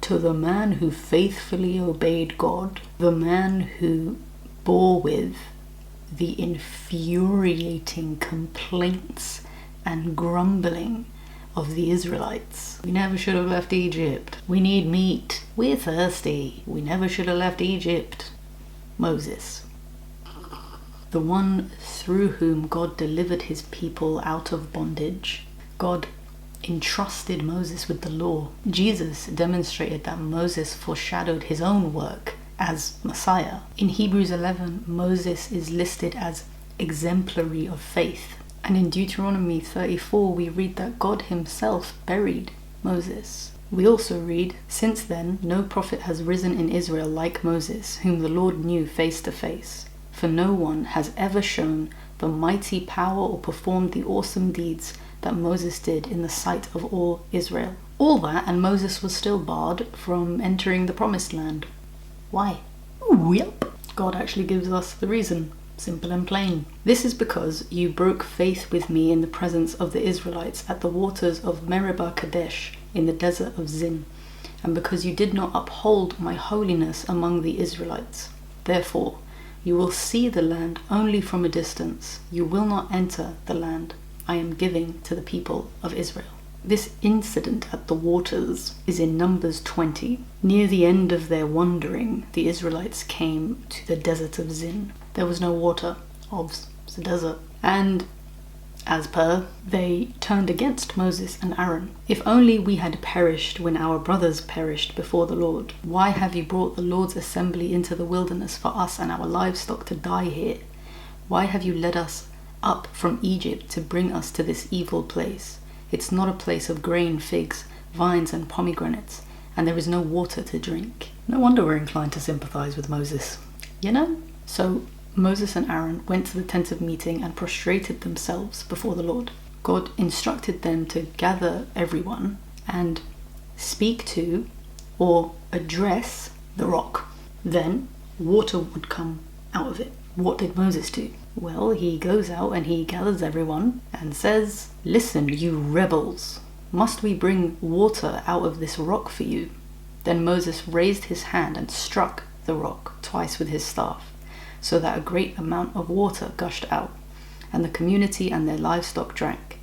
to the man who faithfully obeyed God, the man who bore with the infuriating complaints and grumbling of the Israelites. We never should have left Egypt. We need meat. We're thirsty. We never should have left Egypt. Moses. The one through whom God delivered his people out of bondage. God entrusted Moses with the law. Jesus demonstrated that Moses foreshadowed his own work as Messiah. In Hebrews 11, Moses is listed as exemplary of faith. And in Deuteronomy 34, we read that God himself buried Moses. We also read, "Since then, no prophet has risen in Israel like Moses, whom the Lord knew face to face. For no one has ever shown the mighty power or performed the awesome deeds that Moses did in the sight of all Israel." All that, and Moses was still barred from entering the promised land. Why? Yep. God actually gives us the reason. Simple and plain. "This is because you broke faith with me in the presence of the Israelites at the waters of Meribah Kadesh in the desert of Zin, and because you did not uphold my holiness among the Israelites. Therefore, you will see the land only from a distance. You will not enter the land I am giving to the people of Israel." This incident at the waters is in Numbers 20. Near the end of their wandering, the Israelites came to the desert of Zin. There was no water, obvs, it's a desert. And as per, they turned against Moses and Aaron. "If only we had perished when our brothers perished before the Lord. Why have you brought the Lord's assembly into the wilderness for us and our livestock to die here? Why have you led us up from Egypt to bring us to this evil place? It's not a place of grain, figs, vines, and pomegranates, and there is no water to drink." No wonder we're inclined to sympathize with Moses. You know? So Moses and Aaron went to the tent of meeting and prostrated themselves before the Lord. God instructed them to gather everyone and speak to or address the rock. Then water would come out of it. What did Moses do? Well, he goes out and he gathers everyone and says, "Listen, you rebels, must we bring water out of this rock for you?" Then Moses raised his hand and struck the rock twice with his staff, so that a great amount of water gushed out, and the community and their livestock drank.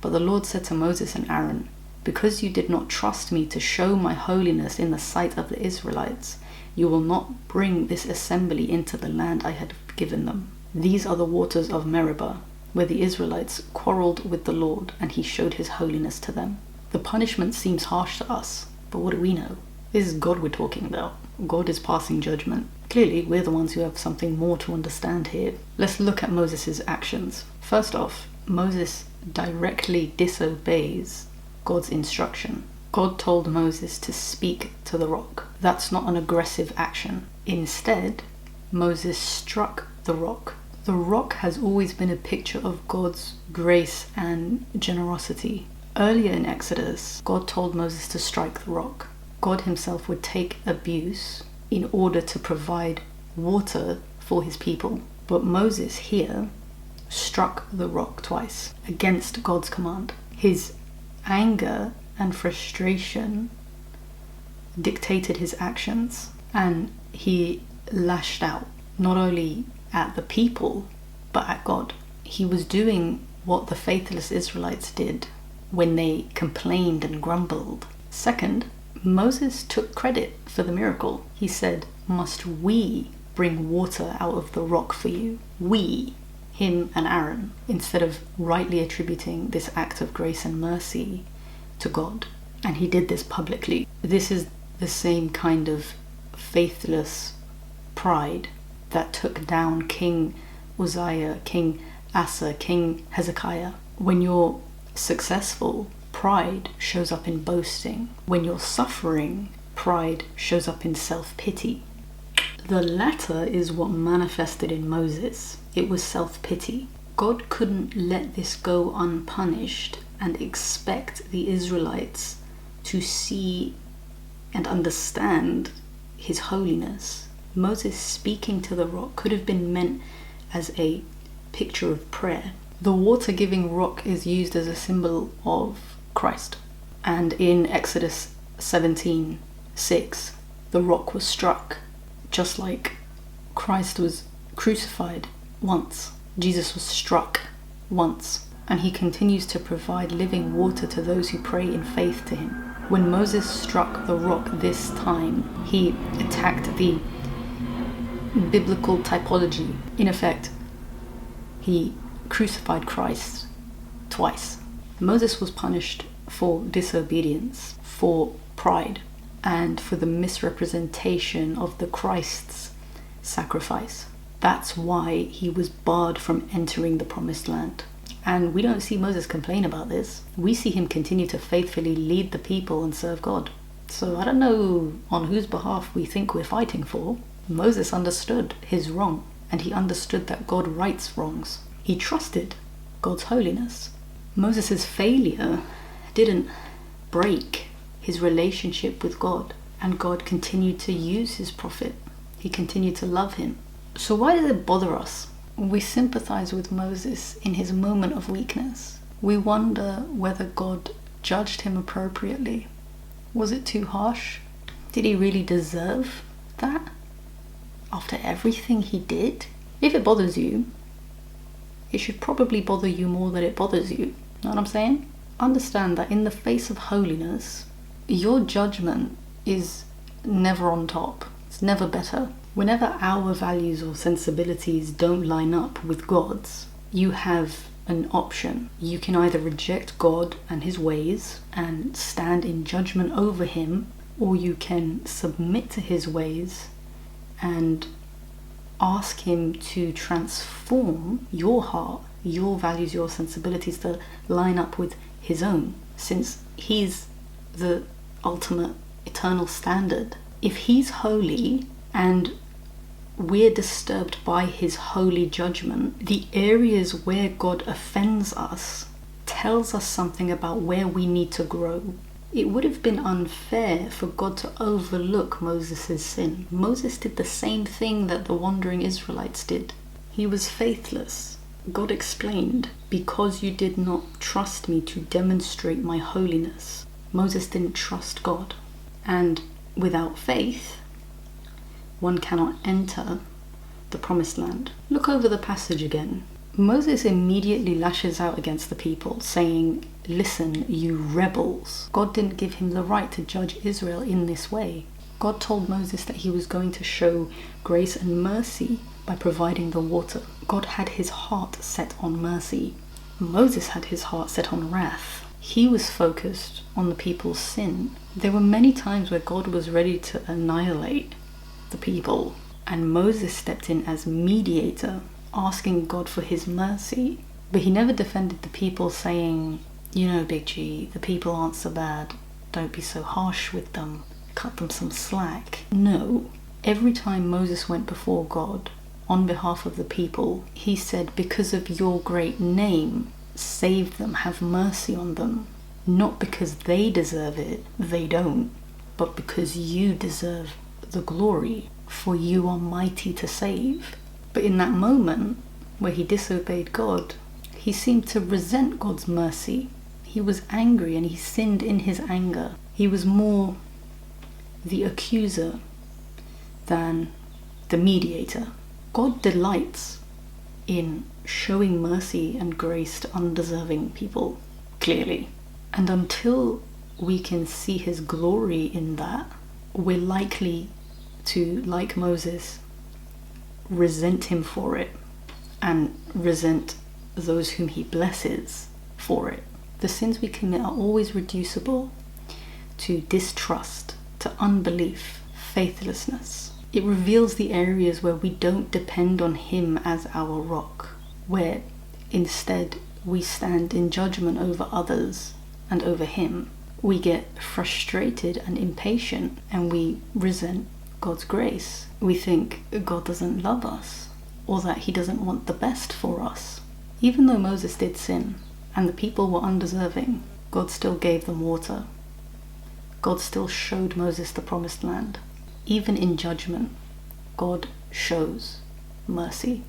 But the Lord said to Moses and Aaron, "Because you did not trust me to show my holiness in the sight of the Israelites, you will not bring this assembly into the land I had given them. These are the waters of Meribah, where the Israelites quarreled with the Lord, and he showed his holiness to them." The punishment seems harsh to us, but what do we know? This is God we're talking about. God is passing judgment. Clearly, we're the ones who have something more to understand here. Let's look at Moses' actions. First off, Moses directly disobeys God's instruction. God told Moses to speak to the rock. That's not an aggressive action. Instead, Moses struck the rock. The rock has always been a picture of God's grace and generosity. Earlier in Exodus, God told Moses to strike the rock. God himself would take abuse in order to provide water for his people. But Moses here struck the rock twice against God's command. His anger and frustration dictated his actions, and he lashed out not only at the people but at God. He was doing what the faithless Israelites did when they complained and grumbled. Second, Moses took credit for the miracle. He said, "Must we bring water out of the rock for you?" We, him and Aaron, instead of rightly attributing this act of grace and mercy to God. And he did this publicly. This is the same kind of faithless pride that took down King Uzziah, King Asa, King Hezekiah. When you're successful, pride shows up in boasting. When you're suffering, pride shows up in self-pity. The latter is what manifested in Moses. It was self-pity. God couldn't let this go unpunished and expect the Israelites to see and understand his holiness. Moses speaking to the rock could have been meant as a picture of prayer. The water-giving rock is used as a symbol of Christ. And in Exodus 17, 6, the rock was struck. Just like Christ was crucified once, Jesus was struck once, and he continues to provide living water to those who pray in faith to him. When Moses struck the rock this time, he attacked the biblical typology. In effect, he crucified Christ twice. Moses was punished for disobedience, for pride, and for the misrepresentation of the Christ's sacrifice. That's why he was barred from entering the promised land. And we don't see Moses complain about this. We see him continue to faithfully lead the people and serve God. So I don't know on whose behalf we think we're fighting for. Moses understood his wrong, and he understood that God rights wrongs. He trusted God's holiness. Moses' failure didn't break his relationship with God, and God continued to use his prophet. He continued to love him. So why does it bother us? We sympathize with Moses in his moment of weakness. We wonder whether God judged him appropriately. Was it too harsh? Did he really deserve that? After everything he did? If it bothers you, it should probably bother you more than it bothers you. Know what I'm saying? Understand that in the face of holiness, your judgment is never on top. It's never better. Whenever our values or sensibilities don't line up with God's, you have an option. You can either reject God and his ways and stand in judgment over him, or you can submit to his ways and ask him to transform your heart, your values, your sensibilities to line up with his own, since he's the ultimate eternal standard. If he's holy and we're disturbed by his holy judgment, the areas where God offends us tells us something about where we need to grow. It would have been unfair for God to overlook Moses' sin. Moses did the same thing that the wandering Israelites did. He was faithless. God explained, because you did not trust me to demonstrate my holiness. Moses didn't trust God. And without faith, one cannot enter the promised land. Look over the passage again. Moses immediately lashes out against the people, saying, "Listen, you rebels." God didn't give him the right to judge Israel in this way. God told Moses that he was going to show grace and mercy by providing the water. God had his heart set on mercy. Moses had his heart set on wrath. He was focused on the people's sin. There were many times where God was ready to annihilate the people, and Moses stepped in as mediator, asking God for his mercy. But he never defended the people, saying, "You know, Big G, the people aren't so bad. Don't be so harsh with them. Cut them some slack." No. Every time Moses went before God on behalf of the people, he said, "Because of your great name, save them, have mercy on them. Not because they deserve it, they don't, but because you deserve the glory, for you are mighty to save." But in that moment where he disobeyed God, he seemed to resent God's mercy. He was angry and he sinned in his anger. He was more the accuser than the mediator. God delights in showing mercy and grace to undeserving people, clearly. And until we can see his glory in that, we're likely to, like Moses, resent him for it and resent those whom he blesses for it. The sins we commit are always reducible to distrust, to unbelief, faithlessness. It reveals the areas where we don't depend on him as our rock, where instead we stand in judgment over others and over him. We get frustrated and impatient, and we resent God's grace. We think God doesn't love us, or that he doesn't want the best for us. Even though Moses did sin and the people were undeserving, God still gave them water. God still showed Moses the promised land. Even in judgment, God shows mercy.